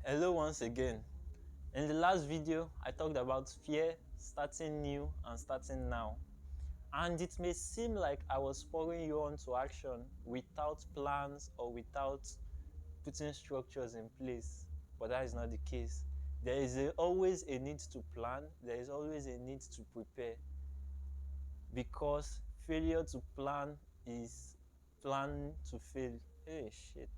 Hello once again. In the last video, I talked about fear, starting new and starting now. And it may seem like I was spurring you on to action without plans or without putting structures in place, but that is not the case. There is always a need to plan, there is always a need to prepare, because failure to plan is plan to fail. Hey, shit.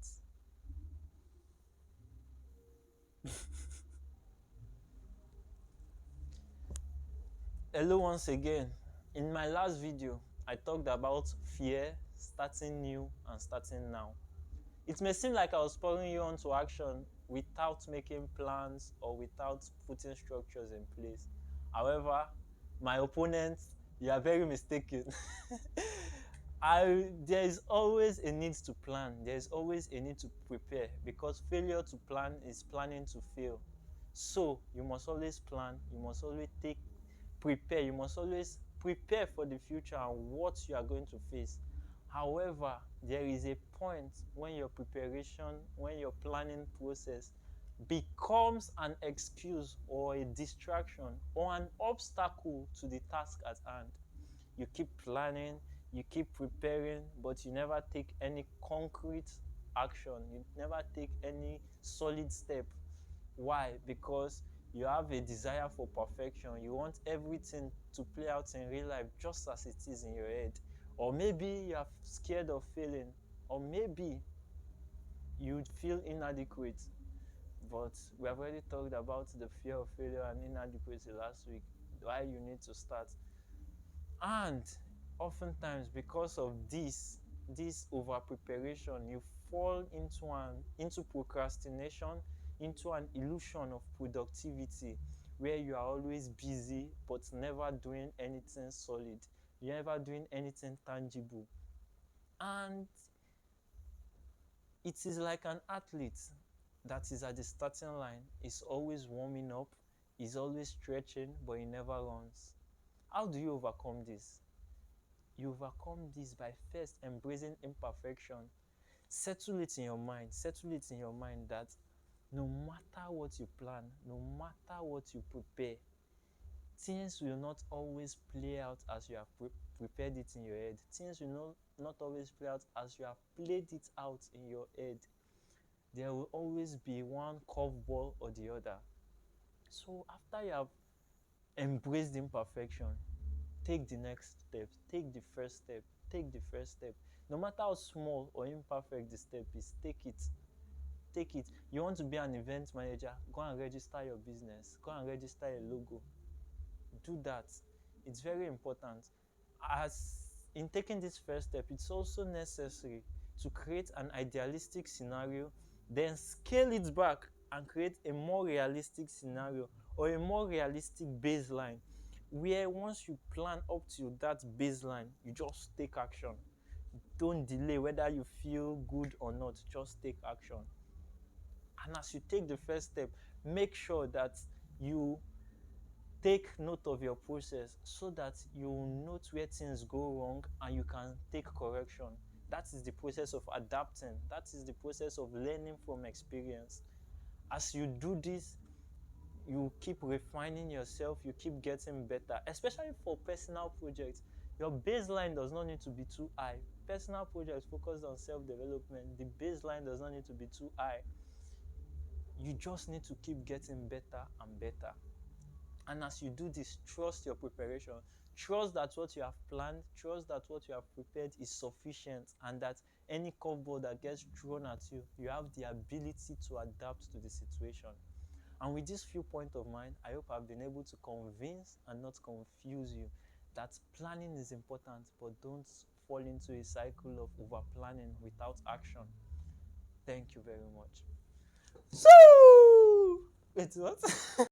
Hello once again. In my last video, I talked about fear, starting new and starting now. It may seem like I was spurring you on to action without making plans or without putting structures in place. However, my opponent, you are very mistaken. There is always a need to plan. There is always a need to prepare, because failure to plan is planning to fail. So you must always plan. You must always prepare. You must always prepare for the future and what you are going to face. However, there is a point when your preparation, when your planning process becomes an excuse or a distraction or an obstacle to the task at hand. You keep planning, you keep preparing, but you never take any concrete action. You never take any solid step. Why? Because you have a desire for perfection. You want everything to play out in real life just as it is in your head. Or maybe you are scared of failing. Or maybe you feel inadequate. But we have already talked about the fear of failure and inadequacy last week, why you need to start. And oftentimes, because of this over preparation, you fall into procrastination, into an illusion of productivity, where you are always busy but never doing anything solid. You're never doing anything tangible. And it is like an athlete that is at the starting line, is always warming up, is always stretching, but he never runs. How do you overcome this? You overcome this by first embracing imperfection. Settle it in your mind. Settle it in your mind that no matter what you plan, no matter what you prepare, things will not always play out as you have prepared it in your head. Things will not always play out as you have played it out in your head. There will always be one curveball or the other. So after you have embraced imperfection, take the next step, take the first step, take the first step. No matter how small or imperfect the step is, take it. Take it. You want to be an event manager, go and register your business, go and register a logo. Do that. It's very important. As in taking this first step, it's also necessary to create an idealistic scenario, then scale it back and create a more realistic scenario or a more realistic baseline, where once you plan up to that baseline, you just take action. Don't delay. Whether you feel good or not, just take action. And as you take the first step, make sure that you take note of your process, so that you note where things go wrong and you can take correction. That is the process of adapting. That is the process of learning from experience. As you do this, you keep refining yourself, you keep getting better, especially for personal projects. Your baseline does not need to be too high. Personal projects focused on self-development, the baseline does not need to be too high. You just need to keep getting better and better. And as you do this, trust your preparation. Trust that what you have planned, trust that what you have prepared is sufficient, and that any curveball that gets thrown at you, you have the ability to adapt to the situation. And with this few points of mine, I hope I've been able to convince and not confuse you that planning is important, but don't fall into a cycle of over planning without action. Thank you very much. So, wait, what?